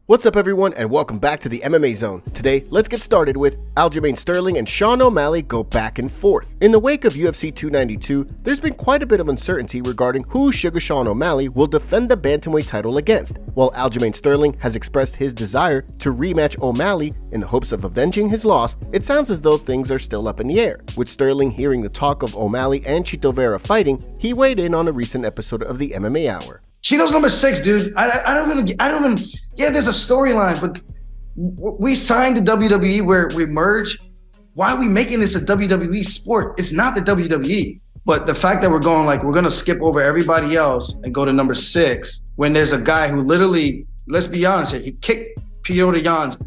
What's up everyone and welcome back to the MMA Zone. Today, let's get started with Aljamain Sterling and Sean O'Malley go back and forth. In the wake of UFC 292, there's been quite a bit of uncertainty regarding who Sugar Sean O'Malley will defend the bantamweight title against. While Aljamain Sterling has expressed his desire to rematch O'Malley in the hopes of avenging his loss, it sounds as though things are still up in the air. With Sterling hearing the talk of O'Malley and Chito Vera fighting, he weighed in on a recent episode of the MMA Hour. Chito's number 6, dude. I don't even, yeah, there's a storyline, but we signed the WWE where we merge. Why are we making this a WWE sport? It's not the WWE. But the fact that we're going to skip over everybody else and go to number 6 when there's a guy who literally, let's be honest here, he kicked Petr Yan's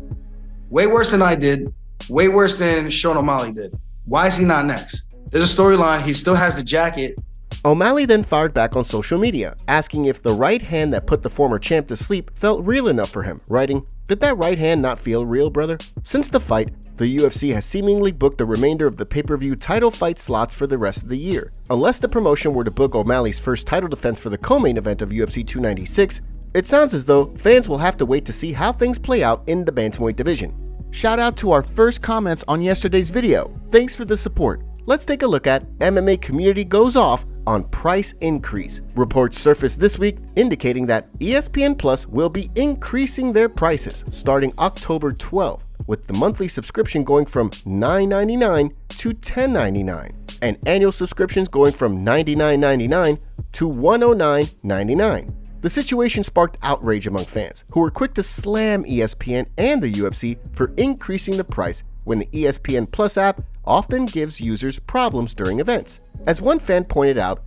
way worse than I did, way worse than Sean O'Malley did. Why is he not next? There's a storyline. He still has the jacket. O'Malley then fired back on social media, asking if the right hand that put the former champ to sleep felt real enough for him, writing, "Did that right hand not feel real, brother?" Since the fight, the UFC has seemingly booked the remainder of the pay-per-view title fight slots for the rest of the year. Unless the promotion were to book O'Malley's first title defense for the co-main event of UFC 296, it sounds as though fans will have to wait to see how things play out in the bantamweight division. Shout out to our first comments on yesterday's video. Thanks for the support. Let's take a look at MMA community goes off on price increase. Reports surfaced this week indicating that ESPN Plus will be increasing their prices starting October 12th, with the monthly subscription going from $9.99 to $10.99 and annual subscriptions going from $99.99 to $109.99. The situation sparked outrage among fans, who were quick to slam ESPN and the UFC for increasing the price when the ESPN Plus app often gives users problems during events. As one fan pointed out,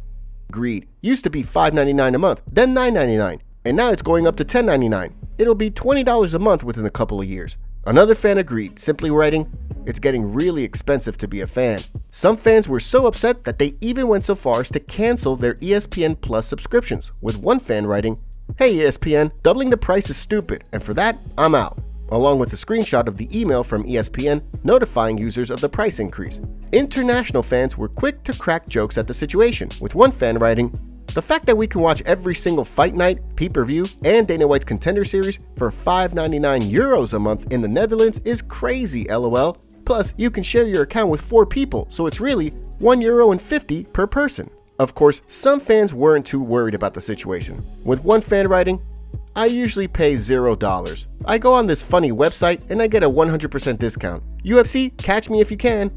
greed used to be $5.99 a month, then $9.99, and now it's going up to $10.99. It'll be $20 a month within a couple of years. Another fan agreed, simply writing, "It's getting really expensive to be a fan." Some fans were so upset that they even went so far as to cancel their ESPN Plus subscriptions, with one fan writing, "Hey ESPN, doubling the price is stupid, and for that, I'm out," along with a screenshot of the email from ESPN notifying users of the price increase. International fans were quick to crack jokes at the situation, with one fan writing, "The fact that we can watch every single fight night, pay-per-view, and Dana White's Contender Series for €5.99 a month in the Netherlands is crazy, lol. Plus, you can share your account with 4 people, so it's really €1.50 per person." Of course, some fans weren't too worried about the situation, with one fan writing, "I usually pay $0. I go on this funny website and I get a 100% discount. UFC, catch me if you can."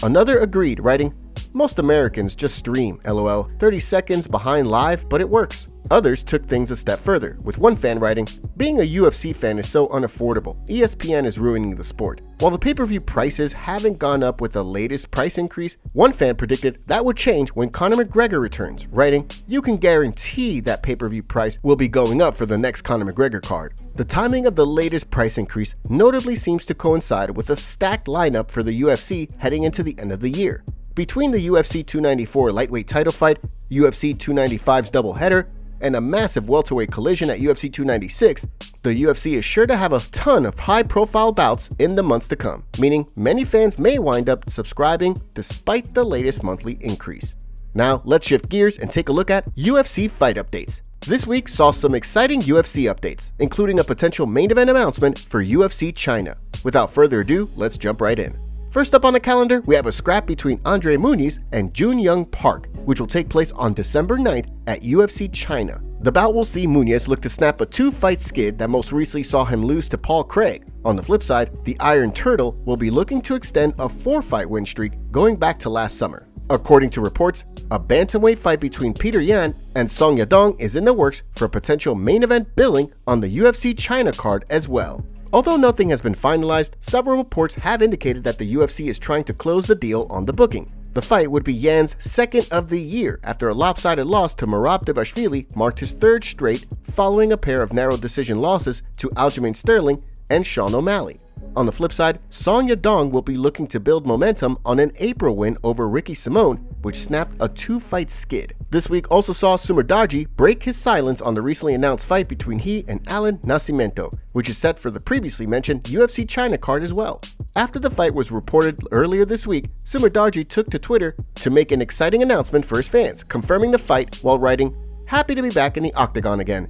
Another agreed, writing, "Most Americans just stream, lol. 30 seconds behind live, but it works." Others took things a step further, with one fan writing, "Being a UFC fan is so unaffordable. ESPN is ruining the sport." While the pay-per-view prices haven't gone up with the latest price increase, one fan predicted that would change when Conor McGregor returns, writing, "You can guarantee that pay-per-view price will be going up for the next Conor McGregor card." The timing of the latest price increase notably seems to coincide with a stacked lineup for the UFC heading into the end of the year. Between the UFC 294 lightweight title fight, UFC 295's doubleheader, and a massive welterweight collision at UFC 296, the UFC is sure to have a ton of high-profile bouts in the months to come, meaning many fans may wind up subscribing despite the latest monthly increase. Now, let's shift gears and take a look at UFC Fight Updates. This week saw some exciting UFC updates, including a potential main event announcement for UFC China. Without further ado, let's jump right in. First up on the calendar, we have a scrap between Andre Muniz and Jun Young Park, which will take place on December 9th at UFC China. The bout will see Muniz look to snap a 2-fight skid that most recently saw him lose to Paul Craig. On the flip side, the Iron Turtle will be looking to extend a 4-fight win streak going back to last summer. According to reports, a bantamweight fight between Petr Yan and Song Yadong is in the works for a potential main event billing on the UFC China card as well. Although nothing has been finalized, several reports have indicated that the UFC is trying to close the deal on the booking. The fight would be Yan's second of the year after a lopsided loss to Merab Dvalishvili marked his 3rd straight following a pair of narrow decision losses to Aljamain Sterling and Sean O'Malley. On the flip side, Song Yadong will be looking to build momentum on an April win over Ricky Simone, which snapped a 2-fight skid. This week also saw Sumerdadji break his silence on the recently announced fight between he and Alan Nascimento, which is set for the previously mentioned UFC China card as well. After the fight was reported earlier this week, Sumerdadji took to Twitter to make an exciting announcement for his fans, confirming the fight while writing, "Happy to be back in the octagon again.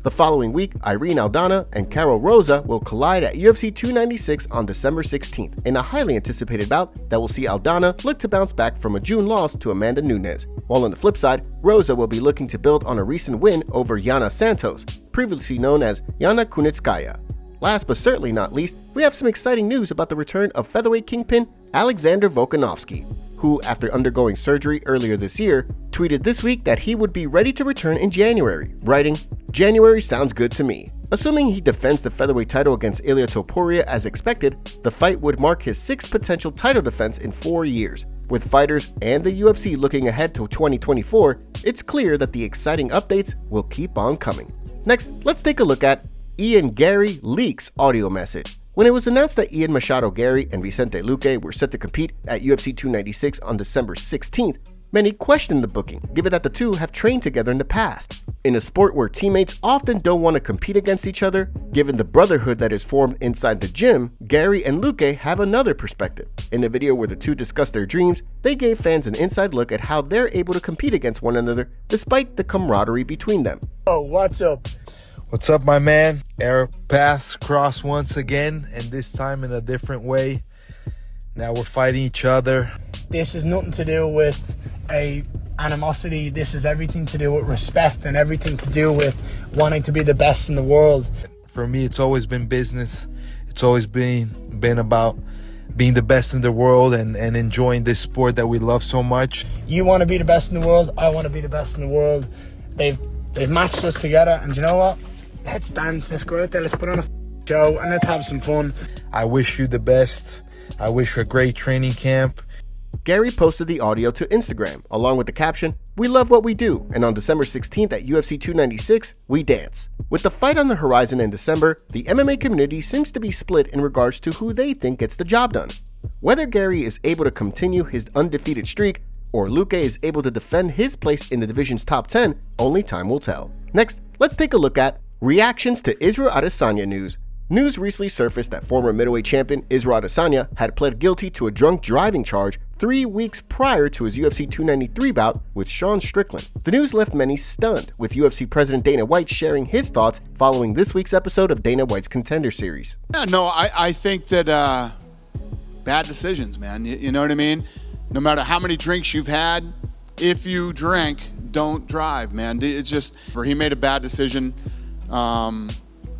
The following week, Irene Aldana and Karol Rosa will collide at UFC 296 on December 16th in a highly anticipated bout that will see Aldana look to bounce back from a June loss to Amanda Nunes, while on the flip side, Rosa will be looking to build on a recent win over Yana Santos, previously known as Yana Kunitskaya. Last but certainly not least, we have some exciting news about the return of featherweight kingpin Alexander Volkanovski, who, after undergoing surgery earlier this year, tweeted this week that he would be ready to return in January, writing, "January sounds good to me." Assuming he defends the featherweight title against Ilia Topuria as expected, the fight would mark his 6th potential title defense in 4 years. With fighters and the UFC looking ahead to 2024, it's clear that the exciting updates will keep on coming. Next, let's take a look at Ian Garry leaks audio message. When it was announced that Ian Machado Garry and Vicente Luque were set to compete at UFC 296 on December 16th, many questioned the booking, given that the two have trained together in the past. In a sport where teammates often don't want to compete against each other, given the brotherhood that is formed inside the gym, Garry and Luque have another perspective. In the video where the two discuss their dreams, they gave fans an inside look at how they're able to compete against one another despite the camaraderie between them. Oh, what's up? What's up, my man? Our paths cross once again, and this time in a different way. Now we're fighting each other. This is nothing to do with a animosity. This is everything to do with respect and everything to do with wanting to be the best in the world. For me, it's always been business. It's always been about being the best in the world and enjoying this sport that we love so much. You want to be the best in the world. I want to be the best in the world. They've matched us together, and you know what? Let's dance, let's go out there, let's put on a show, and let's have some fun. I wish you the best. I wish you a great training camp. Garry posted the audio to Instagram, along with the caption, "We love what we do, and on December 16th at UFC 296, we dance." With the fight on the horizon in December, the MMA community seems to be split in regards to who they think gets the job done. Whether Garry is able to continue his undefeated streak, or Luque is able to defend his place in the division's top 10, only time will tell. Next, let's take a look at reactions to Israel Adesanya news. News recently surfaced that former middleweight champion Israel Adesanya had pled guilty to a drunk driving charge 3 weeks prior to his UFC 293 bout with Sean Strickland. The news left many stunned, with UFC President Dana White sharing his thoughts following this week's episode of Dana White's Contender Series. Yeah, no, I think that bad decisions, man. You know what I mean? No matter how many drinks you've had, if you drink, don't drive, man. It's just, he made a bad decision.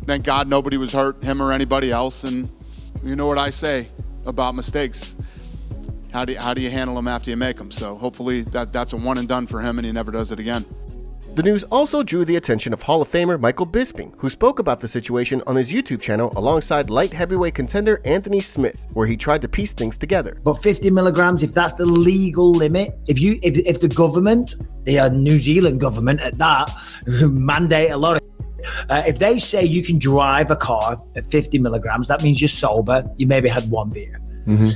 Thank God nobody was hurt, him or anybody else. And you know what I say about mistakes. How do you handle them after you make them? So hopefully that's a one and done for him and he never does it again. The news also drew the attention of Hall of Famer Michael Bisping, who spoke about the situation on his YouTube channel alongside light heavyweight contender Anthony Smith, where he tried to piece things together. But 50 milligrams, if that's the legal limit, if the government, the New Zealand government at that, mandate a lot of if they say you can drive a car at 50 milligrams, that means you're sober, you maybe had 1 beer.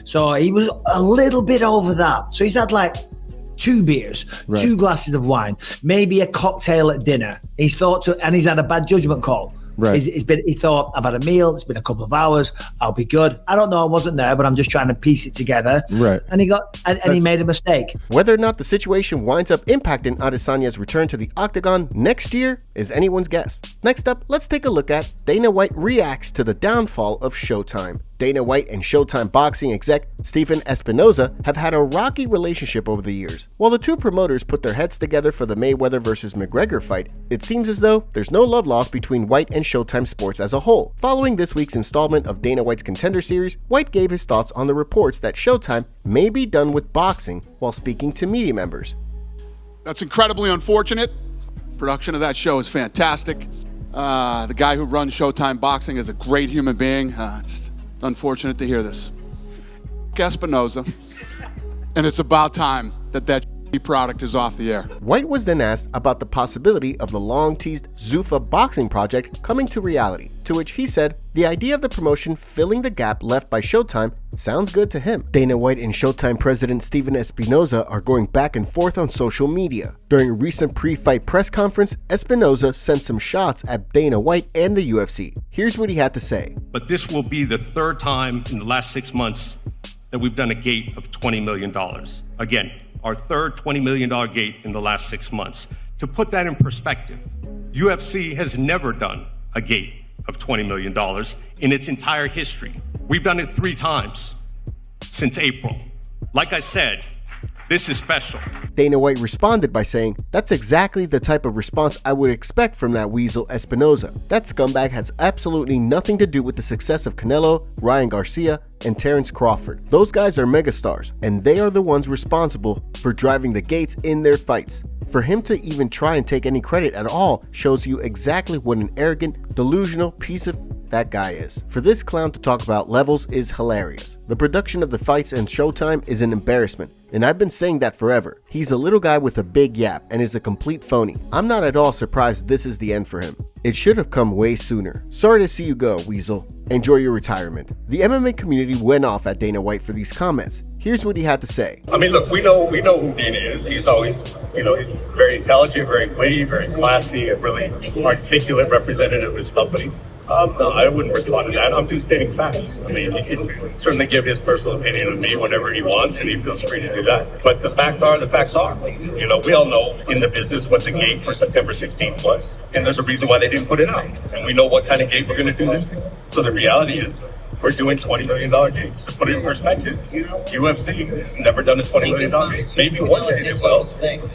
So he was a little bit over that. So he's had like 2 beers, right, 2 glasses of wine, maybe a cocktail at dinner. He's had a bad judgment call. Right. He thought, I've had a meal, it's been a couple of hours, I'll be good. I don't know, I wasn't there, but I'm just trying to piece it together. Right. And he made a mistake. Whether or not the situation winds up impacting Adesanya's return to the octagon next year is anyone's guess. Next up, let's take a look at Dana White reacts to the downfall of Showtime. Dana White and Showtime boxing exec Stephen Espinoza have had a rocky relationship over the years. While the two promoters put their heads together for the Mayweather vs. McGregor fight, it seems as though there's no love lost between White and Showtime Sports as a whole. Following this week's installment of Dana White's Contender Series, White gave his thoughts on the reports that Showtime may be done with boxing while speaking to media members. That's incredibly unfortunate. Production of that show is fantastic. The guy who runs Showtime Boxing is a great human being. It's unfortunate to hear this. Espinoza, and it's about time that product is off the air. White was then asked about the possibility of the long-teased Zuffa boxing project coming to reality, to which he said the idea of the promotion filling the gap left by Showtime sounds good to him. Dana White and Showtime president Stephen Espinoza are going back and forth on social media. During a recent pre-fight press conference, Espinoza sent some shots at Dana White and the UFC. Here's what he had to say. But this will be the 3rd time in the last 6 months that we've done a gate of $20 million. Again, our 3rd $20 million gate in the last 6 months. To put that in perspective, UFC has never done a gate of $20 million in its entire history. We've done it 3 times since April. Like I said, this is special. Dana White responded by saying, "That's exactly the type of response I would expect from that weasel Espinoza. That scumbag has absolutely nothing to do with the success of Canelo, Ryan Garcia, and Terrence Crawford. Those guys are megastars, and they are the ones responsible for driving the gates in their fights. For him to even try and take any credit at all shows you exactly what an arrogant, delusional piece of that guy is. For this clown to talk about levels is hilarious. The production of the fights and Showtime is an embarrassment, and I've been saying that forever. He's a little guy with a big yap and is a complete phony. I'm not at all surprised this is the end for him. It should have come way sooner. Sorry to see you go, Weasel. Enjoy your retirement." The MMA community went off at Dana White for these comments. Here's what he had to say. I mean, look, we know who Dana is. He's always, he's very intelligent, very witty, very classy, a really articulate representative of his company. No, I wouldn't respond to that. I'm just stating facts. I mean, he can certainly give his personal opinion of me whenever he wants, and he feels free to do that. But the facts are the facts are. We all know in the business what the gate for September 16th was, and there's a reason why they didn't put it out. And we know what kind of gate we're going to do this thing. So the reality is, we're doing $20 million gates. To put it in perspective, UFC has never done a $20 million gate. Maybe one day it will.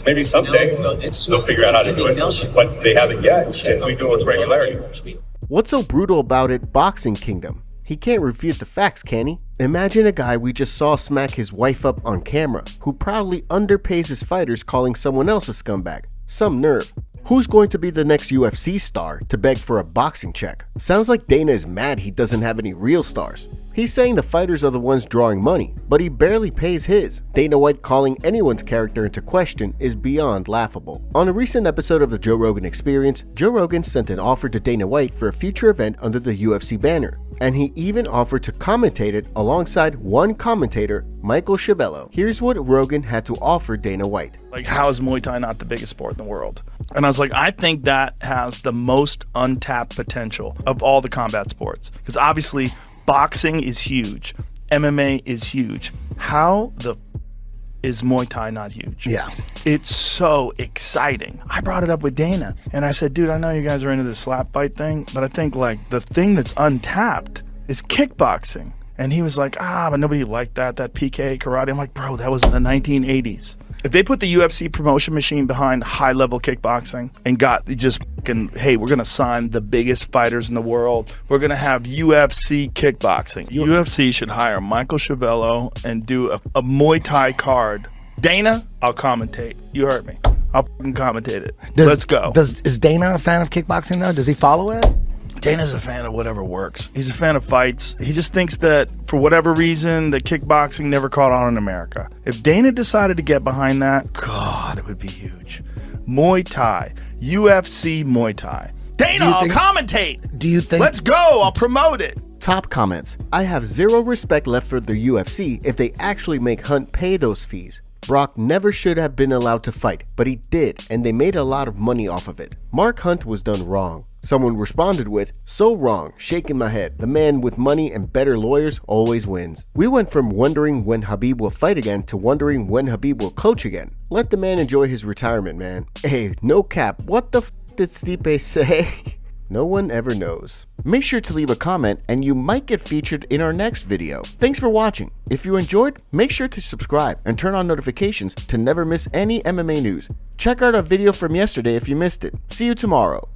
Maybe someday they'll figure out how to do it. But they haven't yet, and we do it with regularity. What's so brutal about it, Boxing Kingdom? He can't refute the facts, can he? Imagine a guy we just saw smack his wife up on camera, who proudly underpays his fighters, calling someone else a scumbag. Some nerve. Who's going to be the next UFC star to beg for a boxing check? Sounds like Dana is mad he doesn't have any real stars. He's saying the fighters are the ones drawing money, but he barely pays his. Dana White calling anyone's character into question is beyond laughable. On a recent episode of the Joe Rogan Experience, Joe Rogan sent an offer to Dana White for a future event under the UFC banner, and he even offered to commentate it alongside one commentator, Michael Schiavello. Here's what Rogan had to offer Dana White. Like, how is Muay Thai not the biggest sport in the world? And I was like, I think that has the most untapped potential of all the combat sports. Because obviously, boxing is huge. MMA is huge. How the is Muay Thai not huge? Yeah. It's so exciting. I brought it up with Dana, and I said, dude, I know you guys are into this slap fight thing, but I think like the thing that's untapped is kickboxing. And he was like, but nobody liked that PK karate. I'm like, bro, that was in the 1980s. If they put the UFC promotion machine behind high-level kickboxing and got just fucking, hey, we're going to sign the biggest fighters in the world. We're going to have UFC kickboxing. UFC should hire Michael Schiavello and do a Muay Thai card. Dana, I'll commentate. You heard me. I'll fucking commentate it. Let's go. Is Dana a fan of kickboxing, though? Does he follow it? Dana's a fan of whatever works. He's a fan of fights. He just thinks that for whatever reason, that kickboxing never caught on in America. If Dana decided to get behind that, God, it would be huge. Muay Thai, UFC Muay Thai. Dana, I'll commentate. Do you think? Let's go. I'll promote it. Top comments. I have zero respect left for the UFC if they actually make Hunt pay those fees. Brock never should have been allowed to fight, but he did, and they made a lot of money off of it. Mark Hunt was done wrong. Someone responded with, "So wrong, shaking my head. The man with money and better lawyers always wins." We went from wondering when Khabib will fight again to wondering when Khabib will coach again. Let the man enjoy his retirement, man. Hey, no cap, what the did Stipe say? No one ever knows. Make sure to leave a comment and you might get featured in our next video. Thanks for watching. If you enjoyed, make sure to subscribe and turn on notifications to never miss any MMA news. Check out our video from yesterday if you missed it. See you tomorrow.